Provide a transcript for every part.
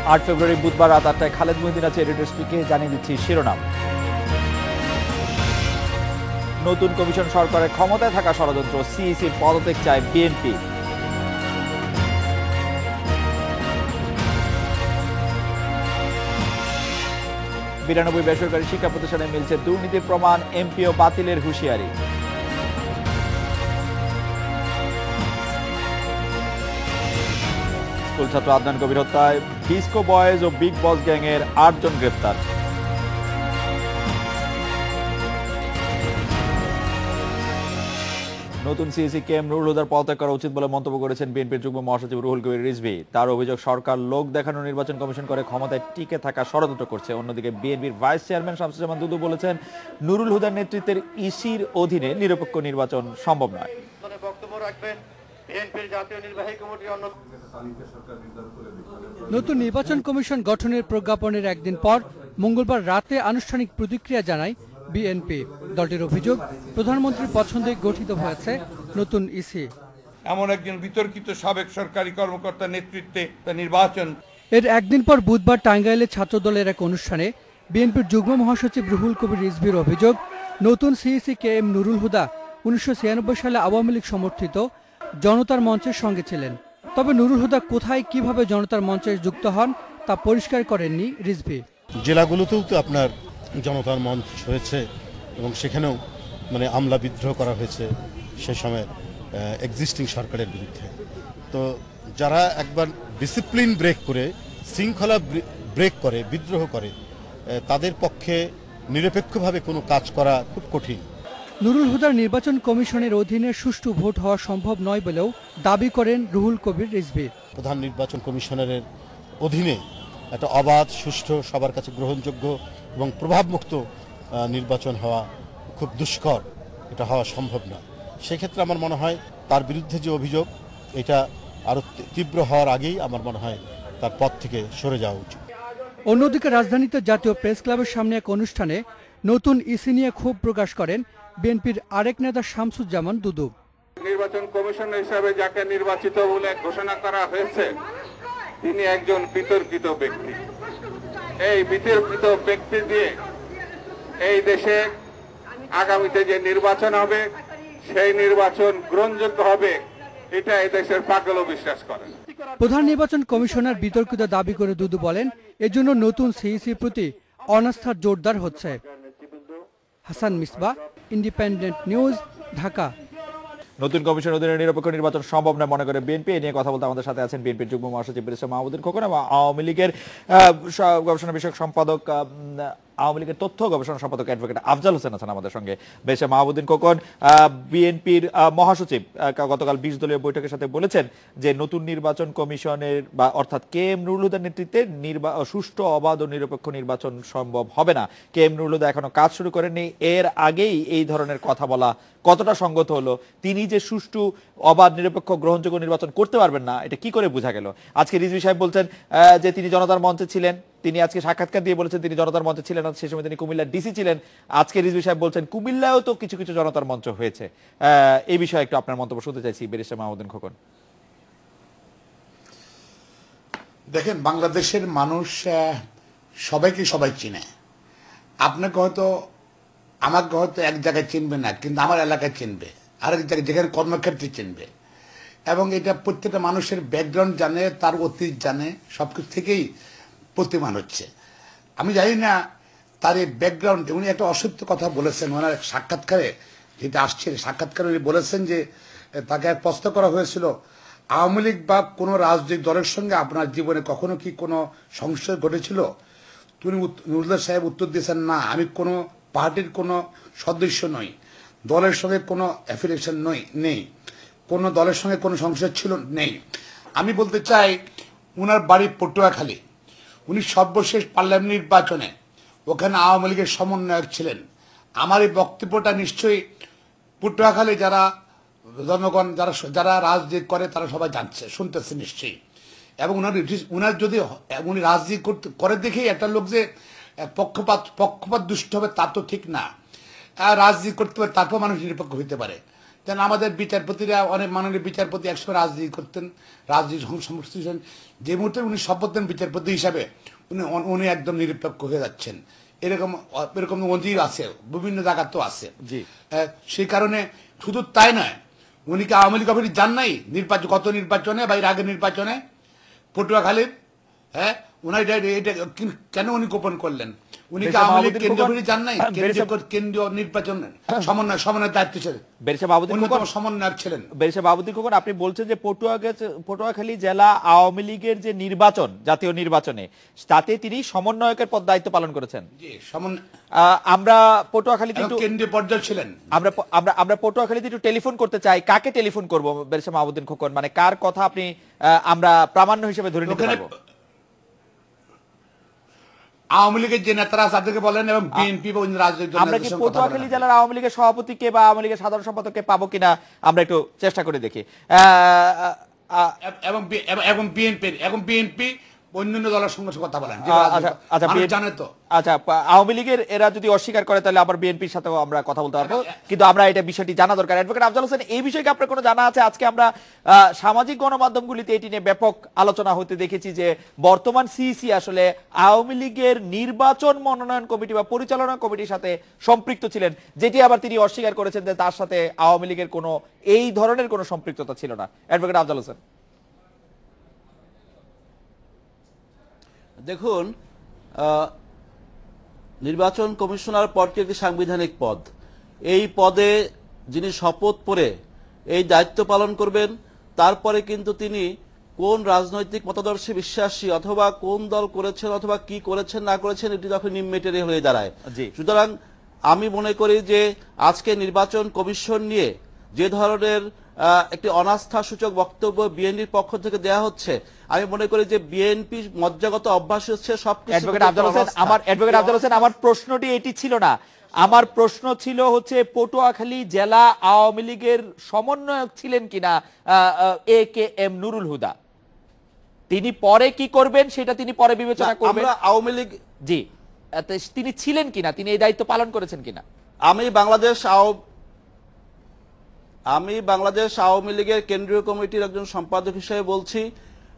8 ফেব্রুয়ারি বুধবার রাত 8টায় খালেদ মহিউদ্দিন আছে এডিটর স্পিকে জানিয়ে দিচ্ছি শিরোনাম। নতুন কমিশন সরকারের ক্ষমতায় থাকা ষড়যন্ত্র, সিইসির পদত্যাগ চায় বিএনপি। বিরানব্বই বেসরকারি শিক্ষা প্রতিষ্ঠানে মিলছে দুর্নীতির প্রমাণ, এমপিও বাতিলের হুঁশিয়ারি। স্কুল ছাত্র আদনান কবির হত্যায় ডিস্কো বয়েজ ও বিগ বস গ্যাংয়ের 8 জন গ্রেপ্তার। নতুন সিইসি কে এম নুরুল হুদার পদত্যাগ করা উচিত বলে মন্তব্য করেছেন বিএনপির যুগ্ম মহাসচিব রুহুল কবির রিজভী। তার অভিযোগ, সরকার লোক দেখানো নির্বাচন কমিশন করে ক্ষমতায় টিকে থাকা ষড়যন্ত্র করছে। অন্যদিকে বিএনপির ভাইস চেয়ারম্যান শামসুজ্জামান দুদু বলেছেন, নুরুল হুদার নেতৃত্বের ইসির অধীনে নিরপেক্ষ নির্বাচন সম্ভব নয়। নতুন নির্বাচন কমিশন গঠনের প্রজ্ঞাপনের একদিন পর মঙ্গলবার রাতে আনুষ্ঠানিক প্রতিক্রিয়া জানায় বিএনপি। দলটির অভিযোগ, প্রধানমন্ত্রীর পছন্দে গঠিত হয়েছে নতুন ইসি। এমন একজন বিতর্কিত সাবেক সরকারি কর্মকর্তার নেতৃত্বে নির্বাচন। এর একদিন পর বুধবার টাঙ্গাইলে ছাত্রদলের এক অনুষ্ঠানে বিএনপির যুগ্ম মহাসচিব রুহুল কবির রিজভীর অভিযোগ, নতুন CEC K M Nurul Huda 1996 সালে আওয়ামী লীগ সমর্থিত জনতার মঞ্চের সঙ্গে ছিলেন। তবে নুরুল হুদা কোথায় কিভাবে জনতার মঞ্চে যুক্ত হন তা পরিষ্কার করেননি রিজভী। জেলাগুলোতেও তো আপনার জনতার মঞ্চ হয়েছে এবং সেখানেও আমলা বিদ্রোহ করা হয়েছে সে সময় এক্সিস্টিং সরকারের বিরুদ্ধে। তো যারা একবার ডিসিপ্লিন ব্রেক করে, শৃঙ্খলা ব্রেক করে, বিদ্রোহ করে, তাদের পক্ষে নিরপেক্ষভাবে কোনো কাজ করা খুব কঠিন। নুরুল হুদার নির্বাচন কমিশনের অধীনে সুষ্ঠু ভোট হওয়া সম্ভব নয় বলেও দাবি করেন রুহুল কবির রিজভী। প্রধান নির্বাচন কমিশনারের অধীনে একটা অবাধ, সুষ্ঠু, সবার কাছে গ্রহণযোগ্য এবং প্রভাবমুক্ত নির্বাচন হওয়া খুব দুষ্কর, এটা হওয়া সম্ভব না। সেক্ষেত্রে আমার মনে হয় তার বিরুদ্ধে যে অভিযোগ, এটা আরও তীব্র হওয়ার আগেই আমার মনে হয় তার পদ থেকে সরে যাওয়া উচিত। অন্যদিকে রাজধানীতে জাতীয় প্রেস ক্লাবের সামনে এক অনুষ্ঠানে নতুন ইসি নিয়ে ক্ষোভ প্রকাশ করেন বিএনপির আরেক নেতা শামসুজ্জামান দুদু। নির্বাচন কমিশনার হিসাবে যাকে নির্বাচিত বলে ঘোষণা করা হয়েছে, তিনি একজন বিতর্কিত ব্যক্তি। এই বিতর্কিত ব্যক্তি দিয়ে এই দেশে আগামীতে যে নির্বাচন হবে, সেই নির্বাচন গ্রহণযোগ্য হবে, এটা এই দেশের পাগলও বিশ্বাস করে। প্রধান নির্বাচন কমিশনার বিতর্কিত দাবি করে দুদু বলেন, এজন্য নতুন সিইসির প্রতি অনাস্থা জোরদার হচ্ছে। Hasan Misbah, independent news, Dhaka. নতুন কমিশনের অধীনে নিরপেক্ষ নির্বাচন সম্ভব নয় মনে করে বিএনপি। এ নিয়ে কথা বলতে আমাদের সাথে আছেন বিএনপির যুগ্ম মহাসচিব ব্যারিস্টার মাহমুদুল খোকন এবং আওয়ামী লীগের গবেষণা বিষয়ক সম্পাদক, আওয়ামী লীগের তথ্য গবেষণা সম্পাদক অ্যাডভোকেট আফজাল হোসেন আছেন আমাদের সঙ্গে। ব্যারিস্টার মাহমুদুল খোকন, বিএনপির মহাসচিব গতকাল 20 দলীয় বৈঠকের সাথে বলেছেন যে নতুন নির্বাচন কমিশনের অর্থাৎ কে এম নুরুল হুদার নেতৃত্বে সুষ্ঠু, অবাধ ও নিরপেক্ষ নির্বাচন সম্ভব হবে না। কে এম নুরুল হুদা এখনো কাজ শুরু করেননি। এর আগেই এই ধরনের কথা বলা কতটা সঙ্গত হলো? তিনি যে সুষ্ঠু, অবাধ, নিরপেক্ষ, গ্রহণযোগ্য নির্বাচন করতে পারবেন না, এটা কি করে বোঝা গেল? আজকে রিজভী সাহেব বলছেন যে তিনি জনতার মঞ্চে ছিলেন। তিনি আজকে সাক্ষাৎকার দিয়ে বলেছেন তিনি জনতার মঞ্চে ছিলেন না, সেই সময় তিনি কুমিল্লার ডিসি ছিলেন। আজকে রিজভী সাহেব বলছেন কুমিল্লায়ও তো কিছু কিছু জনতার মঞ্চ হয়েছে। এই বিষয়ে একটু আপনার মন্তব্য শুনতে চাইছি ব্যারিস্টার মাহমুদুল খোকন। দেখেন, বাংলাদেশের মানুষ সবাইকে সবাই চিনে। আপনাকে হয়তো, আমাকে হয়তো এক জায়গায় চিনবে না, কিন্তু আমার এলাকায় চিনবে, আরেক জায়গায় যেখানে কর্মক্ষেত্রে চিনবে। এবং এটা প্রত্যেকটা মানুষের ব্যাকগ্রাউন্ড জানে, তার অতীত জানে, সবকিছু থেকেই প্রতিমান হচ্ছে। আমি জানি না তার এই ব্যাকগ্রাউন্ড। উনি একটা অসত্য কথা বলেছেন ওনার সাক্ষাৎকারে, যেটা আসছে সাক্ষাৎকারে উনি বলেছেন যে তাকে এক প্রশ্ন করা হয়েছিল, আওয়ামী লীগ বা কোনো রাজনৈতিক দলের সঙ্গে আপনার জীবনে কখনো কি কোনো সংশয় ঘটেছিল? তিনি নুরুল সাহেব উত্তর দিয়েছেন, না, আমি কোনো পার্টির কোনো সদস্য নই, দলের সঙ্গে কোনো অ্যাফিলিয়েশন নেই, কোনো দলের সঙ্গে কোনো সংশয় নেই। আমি বলতে চাই, উনার বাড়ি পটুয়াখালী। উনি সর্বশেষ পার্লামেন্ট নির্বাচনে ওখানে আওয়ামী লীগের সমন্বয়ক ছিলেন। আমার এই বক্তব্যটা নিশ্চয়ই পটুয়াখালী যারা জনগণ, যারা রাজনীতি করে, তারা সবাই জানছে, শুনতেছে নিশ্চয়ই। এবং উনার যদি উনি রাজনীতি করে দেখেই একটা লোক যে পক্ষপাত দুষ্ট হবে তা তো ঠিক না। রাজনীতি করতে পারে, তারপর মানুষ নিরপেক্ষ হইতে পারে। যেন আমাদের বিচারপতিরা, অনেক মাননীয় বিচারপতি একসময় রাজনীতি করতেন, রাজনীতি সমস্ত যে মুহূর্তে উনি শপথ নেন বিচারপতি হিসাবে উনি একদম নিরপেক্ষ হয়ে যাচ্ছেন। এরকম এরকম অধিক আছে, বিভিন্ন জায়গা তো আছে। সেই কারণে শুধু তাই নয়, উনি কি আওয়ামী লীগ অফিসে যান নাই নির্বাচন, গত নির্বাচনে বা এর আগের নির্বাচনে পটুয়াখালীর? হ্যাঁ, ওনার এটা কেন উনি গোপন করলেন? উনি কি আওয়ামী লীগ কেন্দ্রীয় অফিসে যান নাই? কেন্দ্রীয় নির্বাচন সমন্বয় দায়িত্ব ছিলেন, সমন্বয়ক ছিলেন। বেরিসা বাবুদ্দিন খোকন, আপনি বলছেন যে পটুয়াখালী জেলা আওয়ামী লীগের যে নির্বাচন, জাতীয় নির্বাচনে, তাতে তিনি সমন্বয়কের পদ দায়িত্ব পালন করেছেন। আমরা পটুয়াখালীতে কেন্দ্রীয় পর্যায়ে ছিলেন। আমরা পটুয়াখালীতে একটু টেলিফোন করতে চাই। কাকে টেলিফোন করব বেরিসা বাবুদ্দিন খোকন? মানে কার কথা আপনি আমরা প্রামাণ্য হিসেবে ধরে নিতে পারবো? আওয়ামী লীগের যে নেতারা তাদেরকে বলেন, এবং বিএনপি বা অন্য রাজনৈতিক আমরা কি পটুয়াখালী জেলার আওয়ামী লীগের সভাপতিকে বা আওয়ামী লীগের সাধারণ সম্পাদককে পাবো কিনা আমরা একটু চেষ্টা করে দেখি। এবং বিএনপি অন্যান্য দলের সঙ্গে কথা বলেন, জানে তো। আচ্ছা, আওয়ামী লীগের এরা যদি অস্বীকার করে তাহলে আবার বিএনপির সাথেও আমরা কথা বলতে পারবো, কিন্তু আমরা এটা বিষয়টি জানা দরকার। অ্যাডভোকেট আফজাল হোসেন, এই বিষয়ে আপনার কোনো জানা আছে? আজকে আমরা সামাজিক গণমাধ্যমগুলিতে এটি নিয়ে ব্যাপক আলোচনা হতে দেখেছি যে বর্তমান সিইসি আসলে আওয়ামী লীগের নির্বাচন মনোনয়ন কমিটি বা পরিচালনা কমিটির সাথে সম্পৃক্ত ছিলেন, যেটি আবার তিনি অস্বীকার করেছেন যে তার সাথে আওয়ামী লীগের কোনো এই ধরনের কোনো সম্পৃক্ততা ছিল না। অ্যাডভোকেট আফজাল হোসেন, দেখুন, নির্বাচন কমিশনার পদটি একটি সাংবিধানিক পদ। এই পদে যিনি শপথ পড়ে এই দায়িত্ব পালন করবেন, তারপরে কিন্তু তিনি কোন রাজনৈতিক মতাদর্শে বিশ্বাসী অথবা কোন দল করেছেন অথবা কি করেছেন না করেছেন এটি তখন নিম্মেটেরে হয়ে দাঁড়ায়। সুতরাং আমি মনে করি যে আজকে নির্বাচন কমিশন নিয়ে যে ধরনের একটি অনাস্থা সূচক বক্তব্য বিএনপির পক্ষ থেকে দেয়া হচ্ছে, আমি মনে করি যে বিএনপি মজ্জাগত অভ্যাস হচ্ছে সবকিছু। অ্যাডভোকেট আফজাল হোসেন, আমার প্রশ্নটি এটি ছিল না। আমার প্রশ্ন ছিল হচ্ছে পটুয়াখালী জেলা আওয়ামী লীগের সমন্বয়ক ছিলেন কিনা AKM নুরুল হুদা। তিনি পরে কি করবেন সেটা তিনি পরে বিবেচনা করবেন। আওয়ামী লীগ, জি, তিনি ছিলেন কিনা, তিনি এই দায়িত্ব পালন করেছেন কিনা? আমি বাংলাদেশ আওয়ামী লীগের কেন্দ্রীয় কমিটির একজন সম্পাদক হিসেবে বলছি,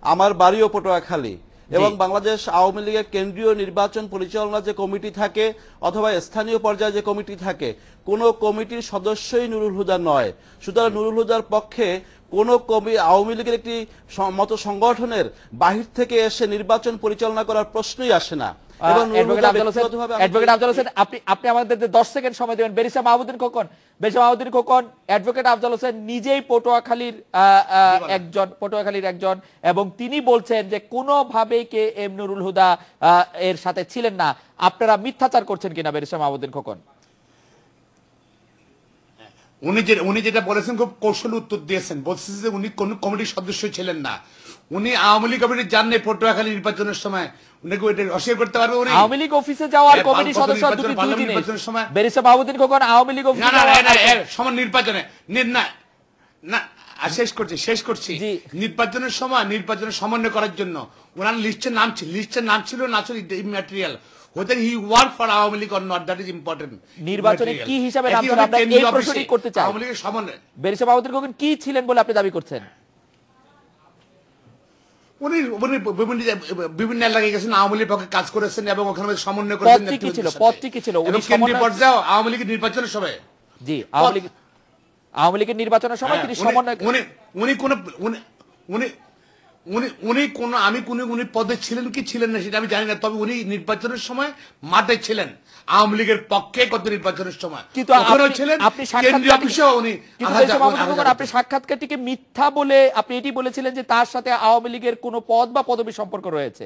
আমার বাড়িও পটুয়াখালী, এবং বাংলাদেশ আওয়ামী লীগের কেন্দ্রীয় নির্বাচন পরিচালনা যে কমিটি থাকে অথবা স্থানীয় পর্যায়ে যে কমিটি থাকে, কোন কমিটির সদস্যই নুরুল হুদা নয়। সুতরাং নুরুল হুদার পক্ষে কোন আওয়ামী লীগের একটি মত সংগঠনের বাহির থেকে এসে নির্বাচন পরিচালনা করার প্রশ্নই আসে না। অ্যাডভোকেট আফজাল হোসেন, আপনি আমাদের 10 সেকেন্ড সময় দেবেন। বেরিসা মাহমুদুল খোকন, অ্যাডভোকেট আফজাল হোসেন নিজেই পটুয়াখালীর একজন, এবং তিনি বলছেন যে কোনোভাবে KM নুরুল হুদা এর সাথে ছিলেন না। আপনারা মিথ্যাচার করছেন কিনা বেরিসা মাহমুদুল খোকন? উনি যেটা বলেছেন খুব কৌশল উত্তর দিয়েছেন, বলছেন যে উনি কোন কমিটির সদস্য ছিলেন না, উনি আওয়ামী লীগ কমিটি যান নাই পটুয়াখালী নির্বাচনের সময়। উনিকে এটা অস্বীকার করতে পারবে? উনি আওয়ামী লীগ অফিসে যাওয়ার কমিটির সদস্য দুটি নির্বাচনের সময় বেরিসা মাহমুদুল খোকন আওয়ামী লীগ অফিসে সমান নির্বাচনে না শেষ করছি নির্বাচনের সময় নির্বাচনের সমন্বয় করার জন্য ওনার লিস্টের নাম ছিল না ছিল immaterial, whether he worked for Awami League or not, that is important. নির্বাচনে কি হিসাবে নাম ছিল আমরা এই প্রশ্নটি করতে চাই। আওয়ামী লীগের সমন্বয় বেরিসা মাহমুদুল খোকন কি ছিলেন বলে আপনি দাবি করছেন? উনি বিভিন্ন এলাকায় গেছেন, আওয়ামী লীগের পক্ষে কাজ করেছেন এবং ওখানে সমন্বয় করেছেন। পদটি কি ছিল? উনি কেন্দ্রীয় পর্যায়ে আওয়ামী লীগের নির্বাচনের সময়, জি, আওয়ামী লীগের নির্বাচনের সময় তিনি সমন্বয় উনি পদে ছিলেন কি ছিলেন না সেটা আমি জানি না, তবে উনি নির্বাচনের সময় মাঠে ছিলেন আওয়ামী লীগের পক্ষে গত নির্বাচনের সময়। কিন্তু আপনি সাক্ষাৎকারটিকে মিথ্যা বলে আপনি এটি বলেছিলেন যে তার সাথে আওয়ামী লীগের কোনো পদ বা পদবী সম্পর্ক রয়েছে।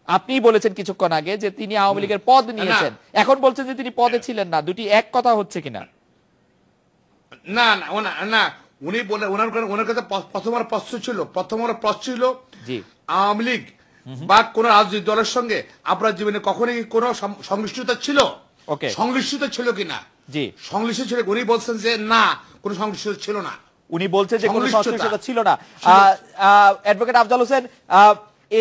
আপনি বলেছেন কিছুক্ষণ আগে যে তিনি আওয়ামী লীগের পদ নিয়েছেন, এখন বলছেন যে তিনি পদে ছিলেন না। দুটি এক কথা হচ্ছে কিনা? না না, উনি বলে ওনার কাছে প্রথম প্রশ্ন ছিল আওয়ামী লীগ বা কোন রাজনৈতিক দলের সঙ্গে আপনার জীবনে কখনই কোন সংশ্লিষ্টতা ছিল, সংশ্লিষ্ট ছিল কিনা? জি, সংশ্লিষ্ট ছিল। উনি বলছেন যে না, কোন সংশ্লিষ্ট ছিল না। উনি বলছেন যে কোনো সংশ্লিষ্টতা ছিল না। অ্যাডভোকেট আফজাল হোসেন,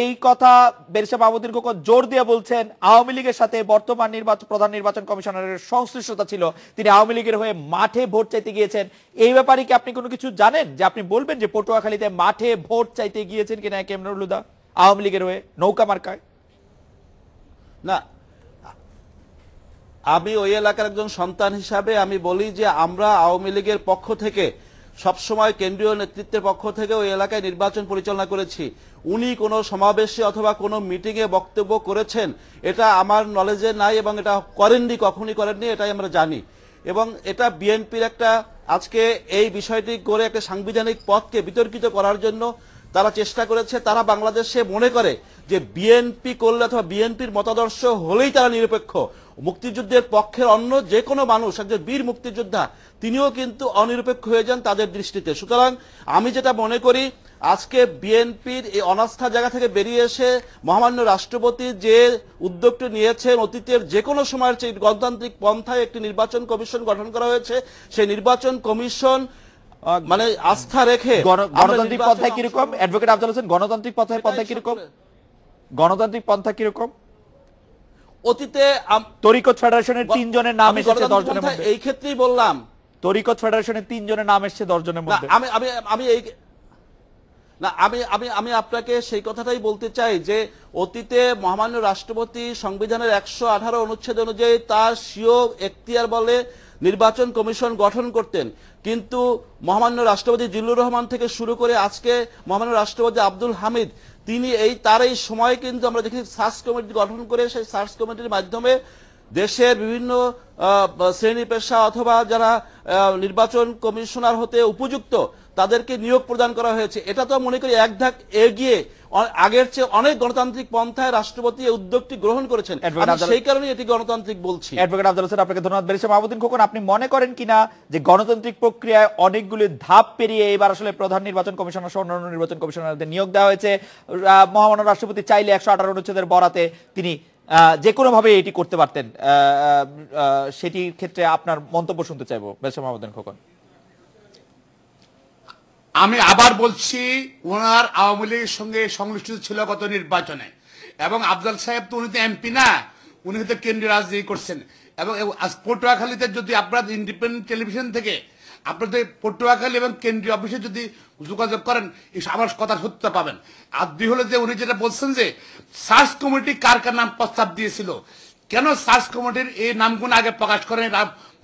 এই কথা বেরিসা মাহমুদুল খোকন জোর দিয়ে বলছেন আওয়ামী লীগের সাথে বর্তমান প্রধান নির্বাচন কমিশনারের সংশ্লিষ্টতা ছিল, তিনি আওয়ামী লীগের হয়ে মাঠে ভোট চাইতে গিয়েছেন। এই ব্যাপারে কি আপনি কোনো কিছু জানেন যে আপনি বলবেন যে পটুয়াখালীতে মাঠে ভোট চাইতে গিয়েছেন কিনা কে এম নুরুল হুদা আওয়ামী লীগের হয়ে নৌকা মার্কায়? না, আমি ওই এলাকার একজন সন্তান হিসাবে আমি বলি যে আমরা আওয়ামী লীগের পক্ষ থেকে সবসময় কেন্দ্রীয় নেতৃত্বের পক্ষ থেকে ওই এলাকায় নির্বাচন পরিচালনা করেছি। উনি কোনো সমাবেশে অথবা কোনো মিটিংয়ে বক্তব্য করেছেন এটা আমার নলেজে নাই এবং এটা করেননি, কখনই করেননি, এটাই আমরা জানি। এবং এটা বিএনপির একটা আজকে এই বিষয়টি করে একটা সাংবিধানিক পথকে বিতর্কিত করার জন্য তারা চেষ্টা করেছে। তারা বাংলাদেশে মনে করে যে বিএনপি করলে অথবা বিএনপির মতাদর্শ হলেই তারা নিরপেক্ষ। মুক্তিযুদ্ধের পক্ষের অন্য যে কোনো মানুষ, একজন বীর মুক্তিযোদ্ধা, তিনিও কিন্তু অনিরপেক্ষ হয়ে যান তাদের দৃষ্টিতে। সুতরাং আমি যেটা মনে করি আজকে বিএনপির এই অনাস্থা জায়গা থেকে বেরিয়ে এসে মহামান্য রাষ্ট্রপতি যে উদ্যোগটি নিয়েছেন, অতীতের যে কোনো সময়ের চেয়ে গণতান্ত্রিক পন্থায় একটি নির্বাচন কমিশন গঠন করা হয়েছে, সেই নির্বাচন কমিশন মানে আস্থা রেখে গণতান্ত্রিক পন্থায় কিরকম অ্যাডভোকেট আফজাল হোসেন, গণতান্ত্রিক পন্থা কিরকম, গণতান্ত্রিক পন্থা কিরকম? অতীতে তরিকত ফেডারেশনের 3 জনের নাম এসেছে 10 জনের মধ্যে। এই ক্ষেত্রেই বললাম তরিকত ফেডারেশনের 3 জনের নাম এসেছে 10 জনের মধ্যে। আমি আপনাকে সেই কথাটাই বলতে চাই যে অতীতে মহামান্য রাষ্ট্রপতি সংবিধানের 118 অনুচ্ছেদ অনুযায়ী তার স্বীয় এখতিয়ার বলে নির্বাচন কমিশন গঠন করতেন, কিন্তু মহামান্য রাষ্ট্রপতি জিল্লুর রহমান থেকে শুরু করে আজকে মহামান্য রাষ্ট্রপতি আব্দুল হামিদ, তিনি তার এই সময় কিন্তু আমরা দেখি সার্চ কমিটি গঠন করে সেই সার্চ কমিটির মাধ্যমে দেশের বিভিন্ন শ্রেণী পেশা অথবা যারা নির্বাচন কমিশনার হতে উপযুক্ত তাদেরকে নিয়োগ প্রদান করা হয়েছে। এটা তো মনে করি এক ধাপ এগিয়ে আগের চেয়ে অনেক গণতান্ত্রিক পন্থায় রাষ্ট্রপতি এই উদ্যোগটি গ্রহণ করেছেন, সেই কারণে এটি গণতান্ত্রিক বলছি। অ্যাডভোকেট আফজাল হোসেন, আপনাকে ধন্যবাদ। বেরিসা মাহমুদুল খোকন, আপনি মনে করেন কিনা যে গণতান্ত্রিক প্রক্রিয়ায় অনেকগুলি ধাপ পেরিয়ে এবার আসলে প্রধান নির্বাচন কমিশনার সহ অন্যান্য নির্বাচন কমিশনারদের নিয়োগ দেওয়া হয়েছে? মহামান্য রাষ্ট্রপতি চাইলে 118 অনুচ্ছেদের বরাতে তিনি যে কোনো ভাবে এটি করতে পারতেন, সেটির ক্ষেত্রে আপনার মন্তব্য শুনতে চাইবো বেরিসা মাহমুদুল খোকন। আমি আবার বলছি, ওনার আওয়ামী লীগের সঙ্গে সংশ্লিষ্ট ছিল গত নির্বাচনে, এবং আফজাল সাহেব তো উনি তো এমপি না, উনি হয়তো কেন্দ্রীয় রাজনীতি করছেন। এবং পটুয়াখালীতে যদি আপনারা ইন্ডিপেন্ডেন্ট টেলিভিশন থেকে আপনাদের পটুয়াখালী এবং কেন্দ্রীয় অফিসে যদি যোগাযোগ করেন আমার কথা সত্য পাবেন। আর দুই হলো যে উনি যেটা বলছেন যে সার্চ কমিটি কার কার নাম প্রস্তাব দিয়েছিল, কেন সার্চ কমিটির এই নামগুলো আগে প্রকাশ করেন,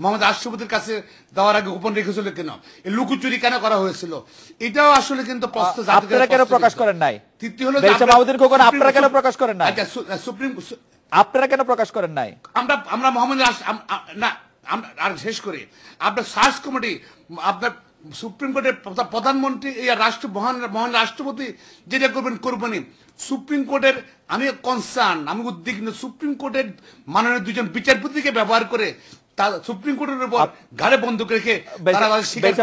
মোহাম্মদ রাষ্ট্রপতির কাছে দেওয়ার আগে গোপন রেখেছিল কেন, এই লুকোচুরি কেন করা হয়েছিল, এটাও আসলে কিন্তু প্রশ্ন। আপনারা কেন প্রকাশ করেন নাই? তৃতীয় হলো বেরিসা মাহমুদুল খোকন, আপনারা কেন প্রকাশ করেন নাই? সুপ্রিম আপনারা কেন প্রকাশ করেন নাই? আমরা মোহাম্মদ না আর শেষ করি, আপনার সার্চ কমিটি, আপনার সুপ্রিম কোর্টের প্রধানমন্ত্রী মহান রাষ্ট্রপতি যেটা করবেন। সুপ্রিম কোর্টের আমি কনসার্ন, আমি উদ্বিগ্ন, সুপ্রিম কোর্টের মাননীয় 2জন বিচারপতিকে ব্যবহার করে সুপ্রিম কোর্টের উপর ঘাড়ে বন্দুক রেখে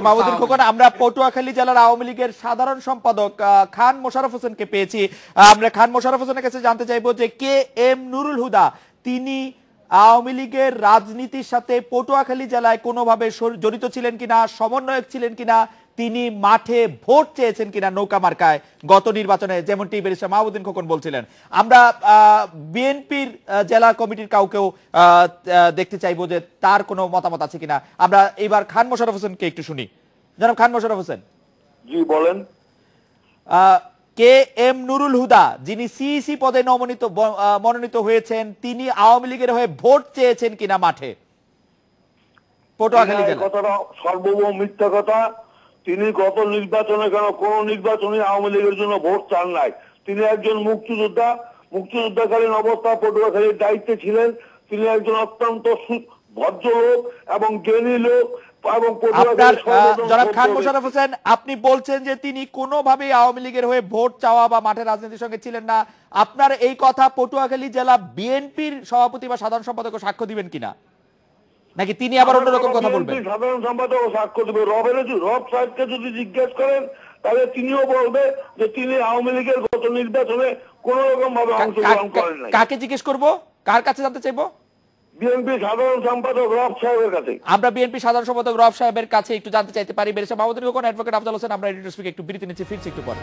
মাহমুদুল খোকন, আমরা পটুয়াখালী জেলার আওয়ামী লীগের সাধারণ সম্পাদক খান মোশাররফ হোসেনকে পেয়েছি। আমরা খান মোশাররফ হোসেনের কাছে জানতে চাইবো যে কে এম নুরুল হুদা তিনি আওয়ামী লীগের রাজনীতির সাথে পটুয়াখালী জেলায় কোনোভাবে জড়িত ছিলেন কিনা, সমন্বয়ক ছিলেন কিনা, তিনি মাঠে ভোট চেয়েছেন কিনা নৌকা মার্কায় গত নির্বাচনে, যেমনটি বেরিসা মাহমুদুল খোকন বলছিলেন। আমরা বিএনপির জেলা কমিটির কাউকেও দেখতে চাইবো যে তার কোনো মতামত আছে কিনা। আমরা এবার খান মোশাররফ হোসেনকে একটু শুনি। জনাব খান মোশাররফ হোসেন। জি বলেন। কে এম নুরুল হুদা যিনি সিইসি পদে মনোনীত হয়েছেন, তিনি আওয়ামী লীগের হয়ে ভোট চেয়েছেন কিনা মাঠে পটুয়াখালী জেলায়? কথাটা সর্বভৌম মিথ্যা কথা। তিনি গত নির্বাচনে কেন কোন নির্বাচনে আওয়ামী লীগের জন্য ভোট চান নাই। তিনি একজন মুক্তিযোদ্ধা, মুক্তিযুদ্ধকালীন অবস্থা পটুয়াখালীর দায়িত্বে ছিলেন। তিনি একজন অত্যন্ত ভদ্রলোক এবং জ্ঞানী লোক। জনাব খান মোশাররফ হোসেন, আপনি বলছেন যে তিনি কোনোভাবেই আওয়ামী লীগের হয়ে ভোট চাওয়া বা মাঠে রাজনীতির সঙ্গে ছিলেন না। আপনার এই কথা পটুয়াখালী জেলা বিএনপির সভাপতি বা সাধারণ সম্পাদক সাক্ষ্য দিবেন কিনা, নাকি তিনি আবার অন্যরকম কথা বলবেন? সাধারণ সম্পাদক সাক্ষ্য দিবে। রব সাহেবকে যদি জিজ্ঞেস করেন তাহলে তিনিও বলবে যে তিনি আওয়ামী লীগের গত নির্বাচনে কোন রকম ভাবে অংশগ্রহণ করেন নাই। কাকে জিজ্ঞেস করব, কার কাছে জানতে চাইবো? বিএনপি সাধারণ সম্পাদক রব সাহেবের কাছে। আমরা বিএনপি সাধারণ সম্পাদক রব সাহেবের কাছে একটু জানতে চাইতে পারি। বেরিসা মাহমুদুল খোকন, অ্যাডভোকেট আফজাল হোসেন, আমরা এডিটর স্পিক একটু বিরতি নিচ্ছি, ফিরছি একটু পরে।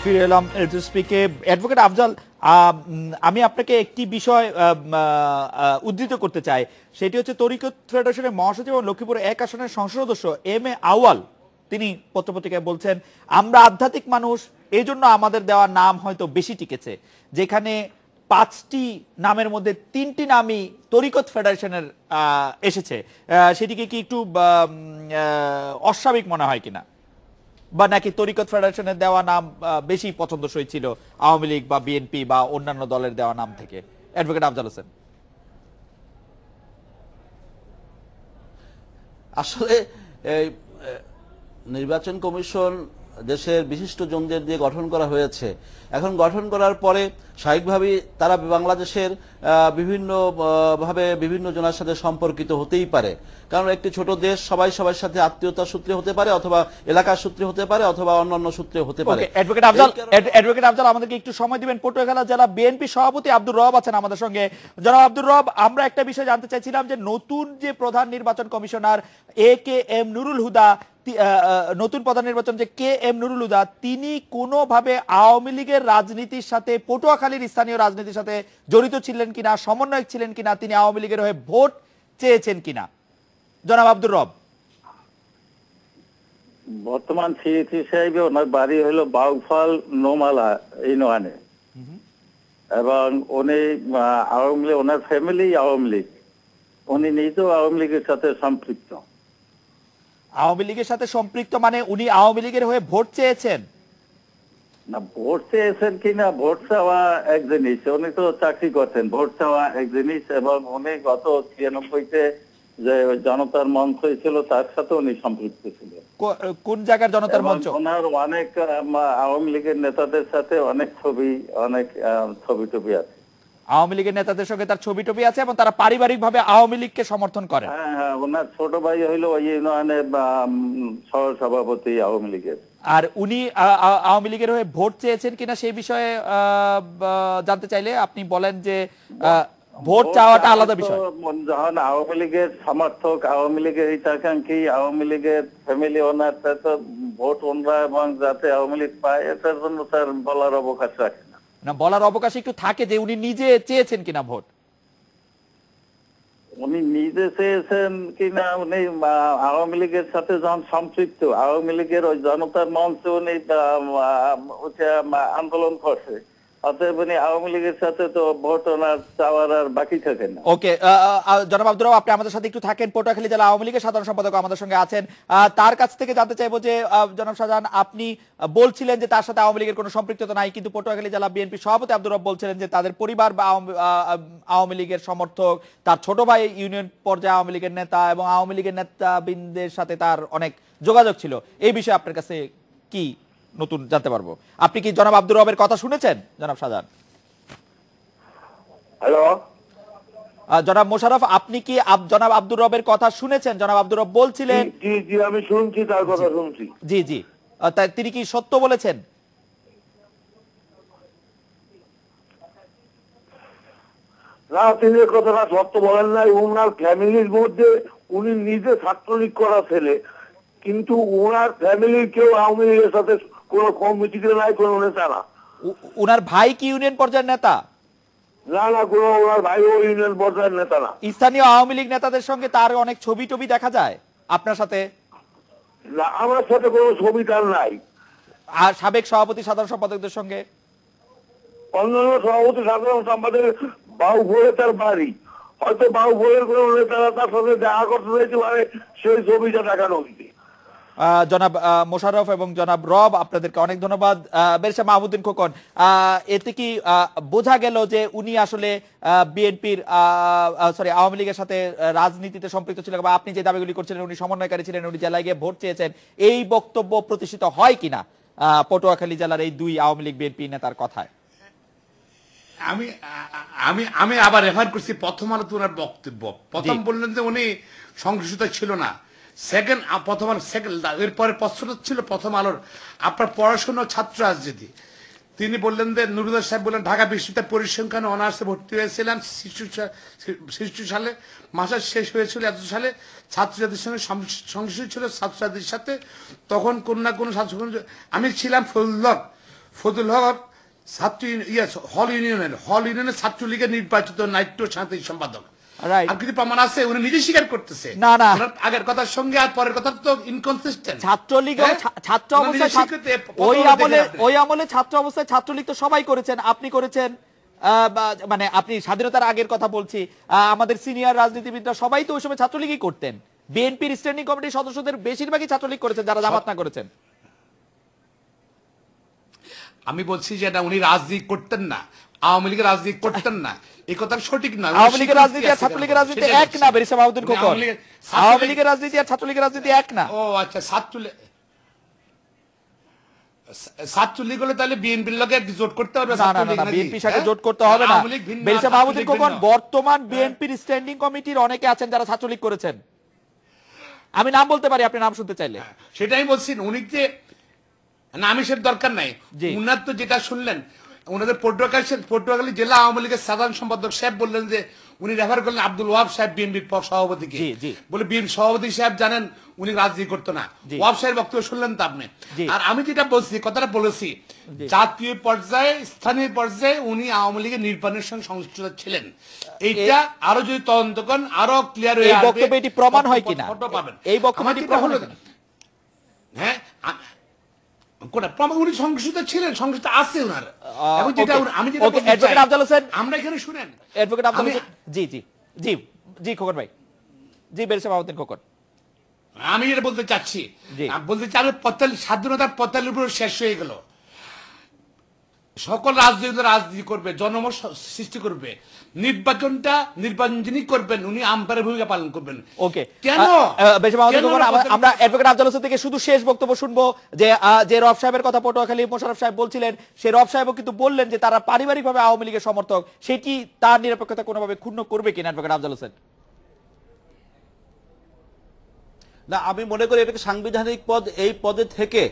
ফিরে এলাম স্পিকে। অ্যাডভোকেট আফজাল, আমি আপনাকে একটি বিষয় উদ্ধৃত করতে চাই, সেটি হচ্ছে তরিকত ফেডারেশনের মহাসচিব এবং লক্ষ্মীপুর 1 আসনের সংসদ সদস্য এম এ আউয়াল, তিনি পত্রপত্রিকায় বলছেন আমরা আধ্যাত্মিক মানুষ, এই জন্য আমাদের দেওয়া নাম হয়তো বেশি টিকেছে, যেখানে 5টি নামের মধ্যে 3টি নামই তরিকত ফেডারেশনের এসেছে। সেটিকে কি একটু অস্বাভাবিক মনে হয় কিনা, বা নাকি তরিকত ফেডারেশনের দেওয়া নাম বেশি পছন্দসই ছিল আওয়ামী লীগ বা বিএনপি বা অন্যান্য দলের দেওয়া নাম থেকে? অ্যাডভোকেট আফজাল হোসেন। আসলে এই নির্বাচন কমিশন দেশের বিশিষ্ট জনদের দিয়ে গঠন করা হয়েছে। এখন গঠন করার পরে স্বাভাবিকভাবেই তারা বাংলাদেশের বিভিন্ন ভাবে বিভিন্ন জনের সাথে সম্পর্কিত হতেই পারে, কারণ একটি ছোট দেশ সবাই সবার সাথে আত্মীয়তার সূত্রে হতে পারে, অথবা এলাকার সূত্রে হতে পারে, অথবা অন্যান্য সূত্রে হতে পারে। অ্যাডভোকেট আফজাল আমাদেরকে একটু সময় দিবেন। পটুয়াখালী জেলা বিএনপি সভাপতি আব্দুর রব আছেন আমাদের সঙ্গে। জনাব আব্দুর রব, আমরা একটা বিষয় জানতে চাইছিলাম যে নতুন যে প্রধান নির্বাচন কমিশনার AK-M নুরুল হুদা, নতুন প্রধান নির্বাচন যে KM নুরুল হুদা, তিনি কোনোভাবে আওয়ামী লীগের রাজনীতির সাথে, পটুয়াখালীর স্থানীয় রাজনীতির সাথে জড়িত ছিলেন কিনা, সমন্বয়ক ছিলেন কিনা, তিনি আওয়ামী লীগের হয়ে ভোট চেয়েছেন কিনা? জনাব আব্দুর রব। বর্তমান সিইসি সাহেব, ওনার বাড়ি হলো বাউফল নোমালা ইউনিয়নে, এবং উনি আওয়ামী লীগ, ওনার ফ্যামিলি আওয়ামী লীগ, উনি নিজেও আওয়ামী লীগের সাথে সম্পৃক্ত। আওয়ামী লীগের সাথে সম্পৃক্ত মানে উনি আওয়ামী লীগের হয়ে ভোট চেয়েছেন? না, ভোট চেয়েছেন কিনা, ভোট চাওয়া এক জিনিস, উনি তো চাকরি করতেন, ভোট চাওয়া এক জিনিস, এবং উনি গত 93-তে যে জনতার মঞ্চ ছিল তার সাথে উনি সম্পৃক্ত ছিলেন। কোন জায়গার জনতার মঞ্চ? ওনার অনেক আওয়ামী লীগের নেতাদের সাথে অনেক ছবি টবি আছে। আওয়ামী লীগের নেতাদের সঙ্গে তার ছবি টবি আছে এবং তারা পারিবারিকভাবে আওয়ামী লীগকে সমর্থন করে। হ্যাঁ, ওনার ছোট ভাই হইলো ওই ইউনিয়নের সহ সভাপতি আওয়ামী লীগের। আর উনি আওয়ামী লীগের হয়ে ভোট চেয়েছেন কিনা সেই বিষয়ে জানতে চাইলে আপনি বলেন যে ভোট চাওয়াটা আলাদা বিষয়। যখন আওয়ামী লীগের সমর্থক, আওয়ামী লীগের হিতাকাঙ্ক্ষী, আওয়ামী লীগের ফ্যামিলি ওনার, তো ভোট ওনরা এবং যাতে আওয়ামী লীগ পায় এটার জন্য স্যার বলার অবকাশ রাখে না। না, বলার অবকাশ একটু থাকে যে উনি নিজে চেয়েছেন কিনা ভোট। উনি নিজে চেয়েছেন কিনা, উনি আওয়ামী লীগের সাথে যখন সম্পৃক্ত, আওয়ামী লীগের ওই জনতার মঞ্চে উনি আন্দোলন করছে, অতএব উনি আওয়ামী লীগের সাথে তো ভোট ওনার চাওয়ার আর বাকি থাকে না। ওকে, জনাব আব্দুর রব, আপনি আমাদের সাথে একটু থাকেন। পটুয়াখালী জেলা আওয়ামী লীগের সাধারণ সম্পাদক আমাদের সঙ্গে আছেন, তার কাছ থেকে জানতে চাইবো যে জনাব শাহজাহান, আপনি বলছিলেন যে তার সাথে আওয়ামী লীগের কোনো সম্পৃক্ততা নাই, কিন্তু পটুয়াখালী জেলা বিএনপি সভাপতি আব্দুর রব বলছিলেন যে তাদের পরিবার বা আওয়ামী লীগের সমর্থক, তার ছোট ভাই ইউনিয়ন পর্যায়ে আওয়ামী লীগের নেতা, এবং আওয়ামী লীগের নেতাবৃন্দের সাথে তার অনেক যোগাযোগ ছিল। এই বিষয়ে আপনার কাছে কি নতুন জানতে পারবো? আপনি কি জনাব আব্দুর রবের কথা শুনেছেন? জনাব শাহজাহান। হ্যালো জনাব মোশাররফ, আপনি কি জনাব আব্দুর রবের কথা শুনেছেন? জনাব আব্দুর রব বলছিলেন। জি জি, আমি শুনছি, তার কথা শুনছি। জি জি, তিনি কি সত্য বলেছেন? না, তিনি কথাটা সত্য বলেন নাই। ওনার ফ্যামিলির মধ্যে উনি নিজে ছাত্রলীগ করা ছেলে, কিন্তু ওনার ফ্যামিলির কেউ আওয়ামী লীগের সাথে কোনো কমিটিতে নাই, কোনো নেতা না। ওনার ভাই কি ইউনিয়ন পর্যায়ের নেতা? না না, কোনো ওনার ভাই ও ইউনিয়ন পর্যায়ের নেতা না। স্থানীয় আওয়ামী লীগ নেতাদের সঙ্গে তার অনেক ছবি টবি দেখা যায় আপনার সাথে? না, আমার সাথে কোনো ছবি তার নাই। আর সাবেক সভাপতি সাধারণ সম্পাদকদের সঙ্গে? অন্যান্য সভাপতি সাধারণ সম্পাদক বাবু ভোরে তার বাড়ি, হয়তো বাবু ভোরের কোনো নেতারা তার সাথে দেখা করতে হয়েছে, মানে সেই ছবিটা দেখানো হয়েছে। জনাব মোশাররফ এবং জনাব রব, আপনাদেরকে অনেক ধন্যবাদ। ব্যারিস্টার মাহমুদ্দিন খোকন, এতে কি বোঝা গেল যে উনি আসলে বিএনপির আওয়ামী লীগের সাথে রাজনীতিতে সম্পৃক্ত ছিলেন, বা আপনি যে দাবিগুলি করছিলেন উনি সমন্বয়কারী ছিলেন, উনি জেলায় গিয়ে ভোট চেয়েছেন, এই বক্তব্য প্রতিষ্ঠিত হয় কিনা পটুয়াখালী জেলার এই দুই আওয়ামী লীগ বিএনপি নেতার কথায়? আমি আমি আমি আবার রেফার করছি প্রথম আলোতে ওনার বক্তব্য। প্রথম বললেন যে উনি সংশ্লিষ্ট ছিল না, প্রথম আলো এরপরে প্রশ্নটা ছিল প্রথম আলোর আপনার পড়াশোনা ছাত্র রাজনীতি। তিনি বললেন যে নুরুল সাহেব বললেন ঢাকা বিশ্ববিদ্যালয় পরিসংখ্যানে অনার্সে ভর্তি হয়েছিলাম 66 সালে, মাস্টার শেষ হয়েছিল এত সালে, ছাত্রছাত্রীর সঙ্গে সংশ্লিষ্ট ছিল ছাত্রছাত্রীর সাথে, তখন কোন না কোন ছাত্র, আমি ছিলাম ফজলক ফজল হক ছাত্র হল ইউনিয়নের ছাত্রলীগের নির্বাচিত নাট্য সাংস্কৃতিক সম্পাদক। Right. আর কিছু প্রমাণ আছে, উনি নিজে স্বীকার করতেছে। না, না। ওনার আগের কথার সঙ্গে আর পরের কথা তো ইনকনসিস্টেন্ট। ছাত্রলীগ ছাত্র অবস্থায় ওই আমলে ছাত্র অবস্থায় ছাত্রলীগ তো সবাই করেছেন, আপনি করেছেন, মানে আপনি স্বাধীনতার আগের কথা বলছি, আমাদের সিনিয়র রাজনীতিবিদরা সবাই তো ওই সময় ছাত্রলীগই করতেন। বিএনপির স্ট্যান্ডিং কমিটির সদস্যদের বেশিরভাগই ছাত্রলীগ করেছেন, যারা জামাত না করেছেন। আমি বলছি যে এটা উনি রাজনীতি করতেন না, আওয়ামী লীগের রাজনীতি করতেন না, এই কথা সঠিক নয়। আওয়ামী লীগের রাজনীতি আর ছাত্রলীগের রাজনীতি এক না বেরিসা মাহমুদুল খোকন। আওয়ামী লীগের রাজনীতি আর ছাত্রলীগের রাজনীতি এক না। ও আচ্ছা, ছাত্রলীগ হলে তাহলে বিএনপির লগে জোট করতে হবে? না না না, বিএনপির সাথে জোট করতে হবে না। বেরিসা মাহমুদুল খোকন, বর্তমান বিএনপির স্ট্যান্ডিং কমিটির অনেকে আছেন যারা ছাত্রলীগ করেছেন। আমি নাম বলতে পারি, আপনি নাম শুনতে চাইলে। সেটাই বলছি, উনি যে নামের দরকার নাই, উনার তো যেটা শুনলেন, ওনাদের পটুয়াখালী জেলা আওয়ামী লীগের সাধারণ সম্পাদক সাহেব বললেন যে উনি রেফার করলেন আব্দুল ওয়াহাব সাহেব বিএনপির সভাপতিকে, বলে বিএনপি সভাপতি সাহেব জানেন উনি রাজনীতি করতো না। ওয়াহাব সাহেব বক্তব্য শুনলেন তো আপনি। আর আমি যেটা বলছি, কথাটা বলেছি, জাতীয় পর্যায়ে স্থানীয় পর্যায়ে উনি আওয়ামী লীগের নির্বাচনের সঙ্গে সংশ্লিষ্ট ছিলেন। এইটা আরো যদি তদন্ত করেন আরো ক্লিয়ার হয়ে আসবে। এই বক্তব্য এটি প্রমাণ হয় কিনা, এই বক্তব্য এটি প্রমাণ হয় কিনা? হ্যাঁ, উনি সংশ্লিষ্ট ছিলেন, সংশ্লিষ্ট আছে ওনার। এবং যেটা আমি যেটা বলতে চাই, অ্যাডভোকেট আফজাল হোসেন, আমরা এখানে শুনেন, অ্যাডভোকেট আফজাল হোসেন, জি জি জি জি খোকন ভাই, জি বেরিসা মাহমুদুল খোকন, আমি যেটা বলতে চাচ্ছি, স্বাধীনতার 45 শেষ হয়ে গেল। সকল রাজনীতি করবে, জনমত সৃষ্টি করবে, নির্বাচন যিনি করবেন উনি আম্পায়ারের ভূমিকা পালন করবেন। ওকে, কেন আমরা অ্যাডভোকেট আফজাল হোসেন থেকে শুধু শেষ বক্তব্য শুনবো, যে রব সাহেবের কথা পটুয়াখালী মোশাররফ সাহেব বলছিলেন, সেই রব সাহেবও কিন্তু বললেন যে তারা পারিবারিকভাবে আওয়ামী লীগের সমর্থক, সেটি তার নিরপেক্ষতা কোনোভাবে ক্ষুণ্ণ করবে কিনা অ্যাডভোকেট আফজাল হোসেন? না, আমি মনে করি এটাকে সাংবিধানিক পদ, এই পদে থেকে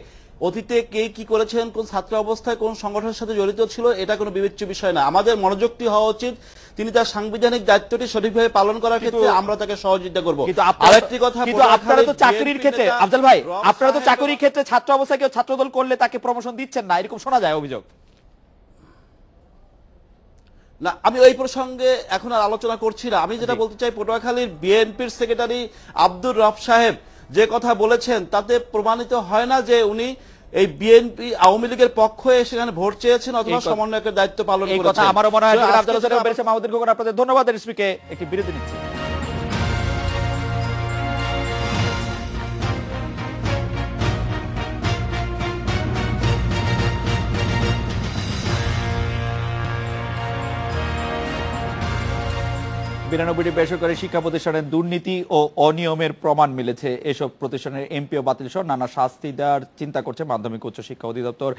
অতীতে কে কি করেছেন, কোন ছাত্র অবস্থায় কোন সংগঠনের সাথে জড়িত ছিল, এটা কোনো বিবেচ্য বিষয় না। আমাদের মনোযোগটি হওয়া উচিত তিনি তার সাংবিধানিক দায়িত্বটি সঠিকভাবে পালন করার ক্ষেত্রে আমরা তাকে সহযোগিতা করব। আরেকটি কথা, কিন্তু আপনারা তো চাকরির ক্ষেত্রে, আফজাল ভাই, আপনারা তো চাকরির ক্ষেত্রে ছাত্র অবস্থায় কেউ ছাত্রদল করলে তাকে প্রমোশন দিচ্ছেন না, এরকম শোনা যায় অভিযোগ। না, আমি ওই প্রসঙ্গে এখন আর আলোচনা করছি না। আমি যেটা বলতে চাই, পটুয়াখালীর বিএনপির সেক্রেটারি আব্দুর রব সাহেব যে কথা বলেছেন তাতে প্রমাণিত হয় না যে উনি এই বিএনপি আওয়ামী লীগের পক্ষ হয়ে সেখানে ভোট চেয়েছেন অথবা সমন্বয়কের দায়িত্ব পালন করেছেন। এই কথা আমারও মনে হয়। আফজাল হোসেন এবং বেরিসা মাহমুদুল খোকন, আপনাদের ধন্যবাদ। এসপিকে একটি বিরতি নিচ্ছি। বিরানব্বইটি বেসরকারি শিক্ষা প্রতিষ্ঠানের দুর্নীতি ও অনিয়মের প্রমাণ মিলেছে। এসব প্রতিষ্ঠানের এমপিও বাতিল সহ নানা শাস্তি দেওয়ার চিন্তা করছে মাধ্যমিক উচ্চ শিক্ষা অধিদপ্তর।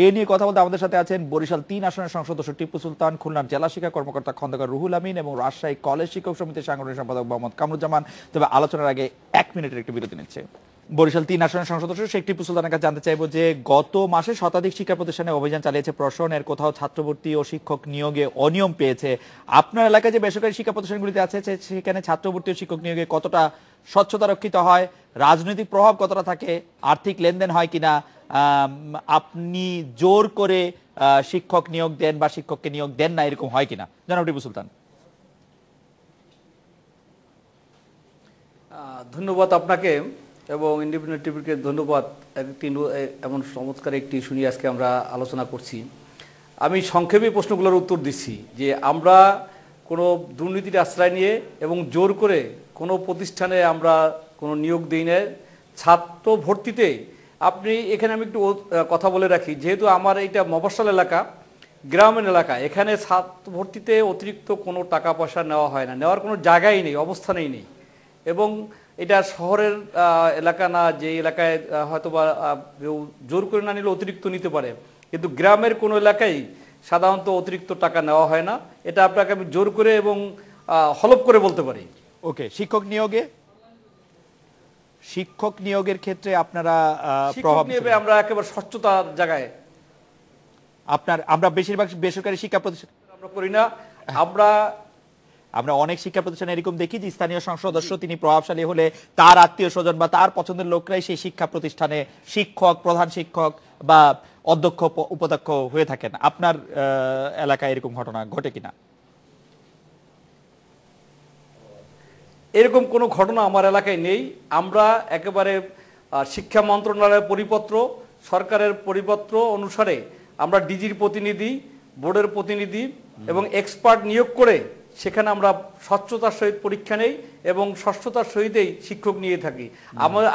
এ নিয়ে কথা বলতে আমাদের সাথে আছেন বরিশাল 3 আসনের সংসদ সদস্য টিপু সুলতান, খুলনার জেলা শিক্ষা কর্মকর্তা খন্দকার রুহুল আমিন এবং রাজশাহী কলেজ শিক্ষক সমিতির সাংগঠনিক সম্পাদক মোহাম্মদ কামরুজ্জামান। তবে আলোচনার আগে 1 মিনিটের একটি বিরতি নিচ্ছে। বরিশাল 3 আসনের সংসদ সদস্য শেখ টিপু সুলতানের কাছে জানতে চাইবো যে গত মাসে শতাধিক শিক্ষা প্রতিষ্ঠানে অভিযান চালিয়েছে প্রশাসন, এর কোথাও ছাত্রভর্তি ও শিক্ষক নিয়োগে অনিয়ম পেয়েছে। আপনার এলাকায় যে বেসরকারি শিক্ষা প্রতিষ্ঠানগুলিতে আছে সেখানে ছাত্রভর্তি ও শিক্ষক নিয়োগে কতটা স্বচ্ছতা রক্ষিত হয়, রাজনৈতিক প্রভাব কতটা থাকে, আর্থিক লেনদেন হয় কিনা, আপনি জোর করে শিক্ষক নিয়োগ দেন বা শিক্ষককে নিয়োগ দেন না, এরকম হয় কিনা? জনাব টিপু সুলতান। ধন্যবাদ আপনাকে এবং ইন্ডিপেন্ডেন্ট টিভিকে ধন্যবাদ। এমন চমৎকার একটি ইস্যু নিয়ে আজকে আমরা আলোচনা করছি। আমি সংক্ষেপে প্রশ্নগুলোর উত্তর দিচ্ছি যে আমরা কোনো দুর্নীতির আশ্রয় নিয়ে এবং জোর করে কোনো প্রতিষ্ঠানে আমরা কোনো নিয়োগ দিই না। ছাত্র ভর্তিতে আপনি এখানে আমি একটু কথা বলে রাখি, যেহেতু আমার এইটা মফস্বল এলাকা, গ্রামীণ এলাকা, এখানে ছাত্র ভর্তিতে অতিরিক্ত কোনো টাকা পয়সা নেওয়া হয় না, নেওয়ার কোনো জায়গাই নেই, অবস্থানেই নেই। এবং এটা শহরের এলাকা না, যে এলাকায় হয়তো বা কেউ জোর করে না নিলে অতিরিক্ত নিতে পারে, কিন্তু গ্রামের কোনো এলাকায় সাধারণত অতিরিক্ত টাকা নেওয়া হয় না। এটা আপনাকে আমি জোর করে এবং হলফ করে বলতে পারি। ওকে, শিক্ষক নিয়োগের ক্ষেত্রে আপনারা প্রভাব নেবে, আমরা একেবারে স্বচ্ছতার জায়গায় আমরা বেশিরভাগ বেসরকারি শিক্ষা প্রতিষ্ঠান আমরা করি না। আমরা অনেক শিক্ষা প্রতিষ্ঠানে এরকম দেখি যে স্থানীয় সংসদ সদস্য তিনি প্রভাবশালী হলে তার আত্মীয় স্বজন বা তার পছন্দের লোকরাই সেই শিক্ষা প্রতিষ্ঠানে শিক্ষক, প্রধান শিক্ষক বা অধ্যক্ষ উপাধ্যক্ষ হয়ে থাকেন। আপনার এলাকায় এরকম ঘটনা ঘটে কিনা? এরকম কোনো ঘটনা আমার এলাকায় নেই। আমরা একেবারে শিক্ষা মন্ত্রণালয়ের পরিপত্র, সরকারের পরিপত্র অনুসারে আমরা ডিজির প্রতিনিধি, বোর্ডের প্রতিনিধি এবং এক্সপার্ট নিয়োগ করে সেখানে আমরা স্বচ্ছতার সহিত পরীক্ষা নেই এবং স্বচ্ছতার সহিতই শিক্ষক নিয়ে থাকি।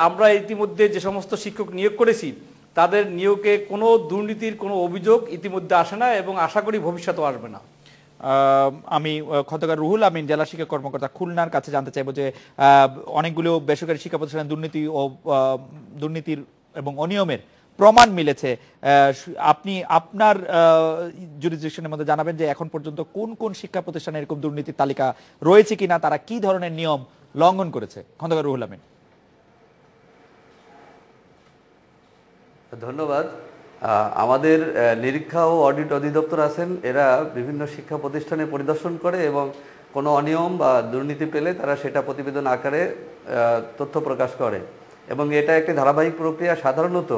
আমরা ইতিমধ্যে যে সমস্ত শিক্ষক নিয়োগ করেছি তাদের নিয়োগে কোনো দুর্নীতির কোনো অভিযোগ ইতিমধ্যে আসে না এবং আশা করি ভবিষ্যতেও আসবে না। আমি খন্দকার রুহুল আমিন, জেলা শিক্ষা কর্মকর্তা, খুলনার কাছে জানতে চাইবো যে অনেকগুলো বেসরকারি শিক্ষা প্রতিষ্ঠানে দুর্নীতির এবং অনিয়মের প্রমাণ মিলেছে। আপনি আপনার জুরিসডিকশনের মধ্যে জানাবেন যে এখন পর্যন্ত কোন কোন শিক্ষা প্রতিষ্ঠানে এরকম দুর্নীতির তালিকা রয়েছে কিনা, তারা কি ধরনের নিয়ম লঙ্ঘন করেছে। খন্দকার রুহুল আমিন। ধন্যবাদ। আমাদের নিরীক্ষা ও অডিট অধিদপ্তর আছেন, এরা বিভিন্ন শিক্ষা প্রতিষ্ঠানে পরিদর্শন করে এবং কোনো অনিয়ম বা দুর্নীতি পেলে তারা সেটা প্রতিবেদন আকারে তথ্য প্রকাশ করে এবং এটা একটি ধারাবাহিক প্রক্রিয়া। সাধারণত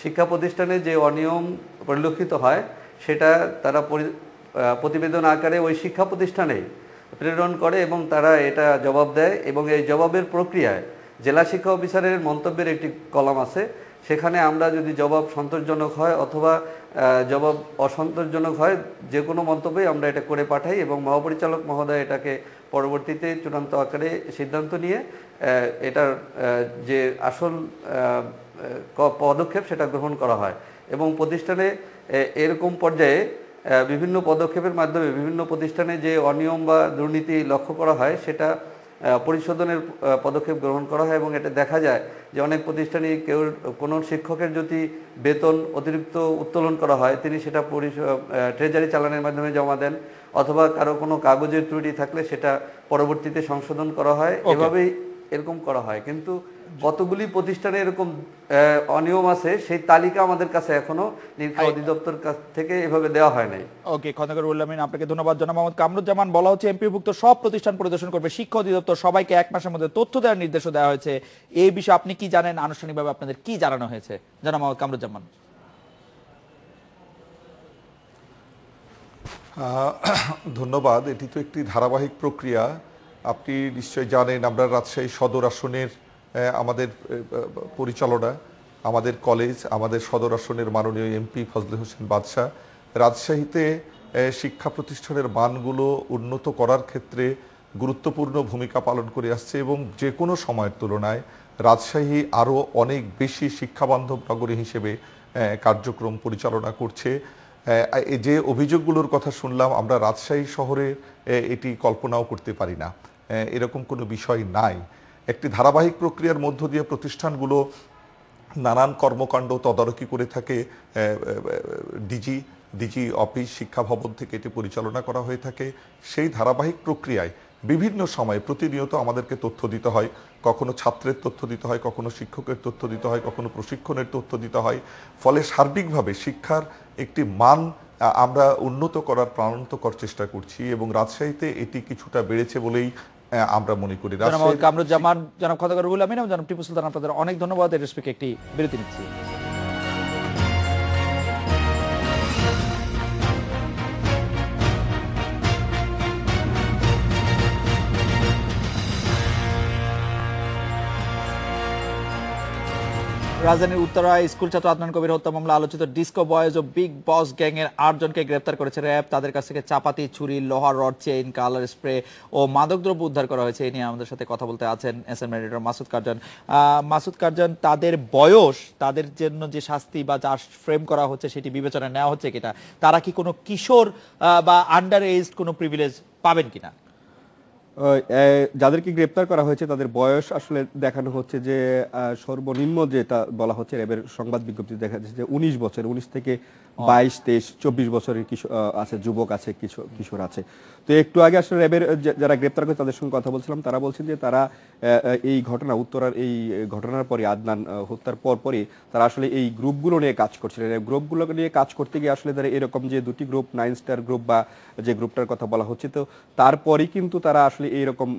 শিক্ষা প্রতিষ্ঠানে যে অনিয়ম পরিলক্ষিত হয় সেটা তারা প্রতিবেদন আকারে ওই শিক্ষা প্রতিষ্ঠানে প্রেরণ করে এবং তারা এটা জবাব দেয় এবং এই জবাবের প্রক্রিয়ায় জেলা শিক্ষা অফিসারের মন্তব্যের একটি কলাম আছে। সেখানে আমরা যদি জবাব সন্তোষজনক হয় অথবা জবাব অসন্তোষজনক হয়, যে কোনো মন্তব্যই আমরা এটা করে পাঠাই এবং মহাপরিচালক মহোদয় এটাকে পরবর্তীতে চূড়ান্ত আকারে সিদ্ধান্ত নিয়ে এটার যে আসল পদক্ষেপ সেটা গ্রহণ করা হয় এবং প্রতিষ্ঠানে এরকম পর্যায়ে বিভিন্ন পদক্ষেপের মাধ্যমে বিভিন্ন প্রতিষ্ঠানে যে অনিয়ম বা দুর্নীতি লক্ষ্য করা হয় সেটা পরিশোধনের পদক্ষেপ গ্রহণ করা হয় এবং এটা দেখা যায় যে অনেক প্রতিষ্ঠানে কোনো শিক্ষকের যদি বেতন অতিরিক্ত উত্তোলন করা হয় তিনি সেটা ট্রেজারি চালানের মাধ্যমে জমা দেন অথবা কারো কোনো কাগজের ত্রুটি থাকলে সেটা পরবর্তীতে সংশোধন করা হয়। এভাবেই এরকম করা হয়, কিন্তু কতগুলি প্রতিষ্ঠানে এরকম অনিয়ম আছে সেই তালিকা আমাদের কাছে এখনো নিরীক্ষা অধিদপ্তর কাছ থেকে এভাবে দেওয়া হয় নাই। ওকে, খন্দকার রুহুল আমিন, আপনাকে ধন্যবাদ। জনাব মোহাম্মদ কামরুজ্জামান, বলা হচ্ছে এমপিভুক্ত সব প্রতিষ্ঠান পরিদর্শন করবে শিক্ষা অধিদপ্তর, সবাইকে 1 মাসের মধ্যে তথ্য দেওয়ার নির্দেশও দেওয়া হয়েছে। এই বিষয়ে আপনি কি জানেন, আনুষ্ঠানিকভাবে আপনাদের কি জানানো হয়েছে? জনাব মোহাম্মদ কামরুজ্জামান। ধন্যবাদ। এটি তো একটি ধারাবাহিক প্রক্রিয়া। আপনি নিশ্চয়ই জানেন আমরা রাজশাহী সদর আসনের আমাদের পরিচালনা, আমাদের কলেজ, আমাদের সদর আসনের মাননীয় এমপি ফজলে হোসেন বাদশাহ রাজশাহীতে শিক্ষা প্রতিষ্ঠানের মানগুলো উন্নত করার ক্ষেত্রে গুরুত্বপূর্ণ ভূমিকা পালন করে আসছে এবং যে কোনো সময়ের তুলনায় রাজশাহী আরও অনেক বেশি শিক্ষাবান্ধব নগরী হিসেবে কার্যক্রম পরিচালনা করছে। যে অভিযোগগুলোর কথা শুনলাম আমরা রাজশাহী শহরে এটি কল্পনাও করতে পারি না, এরকম কোনো বিষয় নাই। একটি ধারাবাহিক প্রক্রিয়ার মধ্য দিয়ে প্রতিষ্ঠানগুলো নানান কর্মকাণ্ড তদারকি করে থাকে। ডিজি অফিস, শিক্ষা ভবন থেকে এটি পরিচালনা করা হয়ে থাকে। সেই ধারাবাহিক প্রক্রিয়ায় বিভিন্ন সময়ে প্রতিনিয়ত আমাদেরকে তথ্য দিতে হয়, কখনো ছাত্রের তথ্য দিতে হয়, কখনো শিক্ষকের তথ্য দিতে হয়, কখনো প্রশিক্ষণের তথ্য দিতে হয়। ফলে সার্বিকভাবে শিক্ষার একটি মান আমরা উন্নত করার প্রাণান্তকর চেষ্টা করছি এবং রাজশাহীতে এটি কিছুটা বেড়েছে বলেই আমরা মনে করি। জনাব কামরুজ্জামান, জনাব খন্দকার রুহুল আমিন এবং জনাব টিপু সুলতান, আপনাদের অনেক ধন্যবাদ। এর স্পিকে একটি বিরতি নিচ্ছি। রাজধানীর উত্তরায় স্কুল ছাত্র আদনান কবির হত্যা মামলা আলোচিত ডিস্কো বয়েজ ও বিগ বস গ্যাং এর 8 জনকে গ্রেফতার করেছে র্যাব। তাদের কাছ থেকে চাপাতি, ছুরি, লোহার রড, চেইন, কালার স্প্রে ও মাদকদ্রব্য উদ্ধার করা হয়েছে। এই নিয়ে আমাদের সাথে কথা বলতে আছেন এসএম এডিটর মাসুদ কারজান। মাসুদ কারজান, তাদের বয়স, তাদের জন্য যে শাস্তি বা যা ফ্রেম করা হচ্ছে সেটি বিবেচনায় নেওয়া হচ্ছে কিনা? তারা কি কোনো কিশোর বা আন্ডার এজ কোনো প্রিভিলেজ পাবেন কিনা? যাদেরকে গ্রেপ্তার করা হয়েছে তাদের বয়স আসলে দেখানো হচ্ছে যে সর্বনিম্ন যেটা বলা হচ্ছে র্যাবের সংবাদ বিজ্ঞপ্তি দেখা যাচ্ছে যে 19 বছর, 19 থেকে 22, 23, 24 বছরের আছে, যুবক আছে, কিশোর আছে। তো একটু আগে আসলে র্যাবের যারা গ্রেপ্তার করে তাদের সঙ্গে কথা বলছিলাম, তারা বলছেন যে তারা এই ঘটনা, উত্তরার এই ঘটনার পরে, আদনান হত্যার পরই তারা আসলে এই গ্রুপগুলো নিয়ে কাজ করছিলেন। গ্রুপগুলো নিয়ে কাজ করতে গিয়ে আসলে তারা এরকম যে দুটি গ্রুপ, 9 স্টার গ্রুপ বা যে গ্রুপটার কথা বলা হচ্ছে, তো তারপরেই কিন্তু তারা আসলে আসলে এইরকম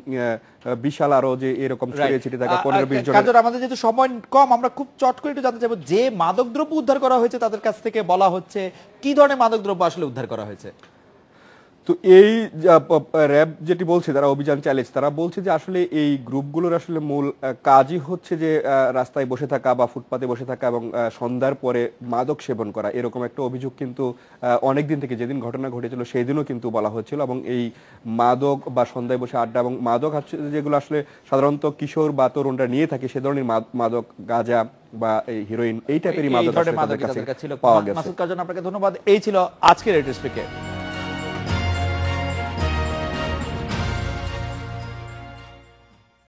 বিশাল আরো যে এরকম ছড়িয়ে ছিটিয়ে থাকা 15-20 জন। কাজল, আমাদের যেহেতু সময় কম, আমরা খুব চট করে একটু জানতে চাইবো যে মাদকদ্রব্য উদ্ধার করা হয়েছে তাদের কাছ থেকে বলা হচ্ছে কি ধরনের মাদকদ্রব্য আসলে উদ্ধার করা হয়েছে? তো এই র্যাব যেটি বলছে, তারা অভিযান চালিয়েছে, তারা বলছে যে আসলে এই গ্রুপগুলোর আসলে মূল কাজই হচ্ছে যে রাস্তায় বসে থাকা বা ফুটপাতে বসে থাকা এবং সন্ধ্যার পরে মাদক সেবন করা, এরকম একটা অভিযোগ কিন্তু অনেকদিন থেকে, যেদিন ঘটনা ঘটেছিল সেই দিনও কিন্তু বলা হচ্ছিল। এবং এই মাদক বা সন্ধ্যায় বসে আড্ডা এবং মাদক হচ্ছে যেগুলো আসলে সাধারণত কিশোর বা তরুণরা নিয়ে থাকে, সে ধরনের মাদক, গাঁজা বা এই হিরোইন, এই টাইপেরই মাদক ছিল পাওয়া গেছে। মাসুদ কাজন, আপনাকে ধন্যবাদ। এই ছিল আজকের রেড স্পিকে।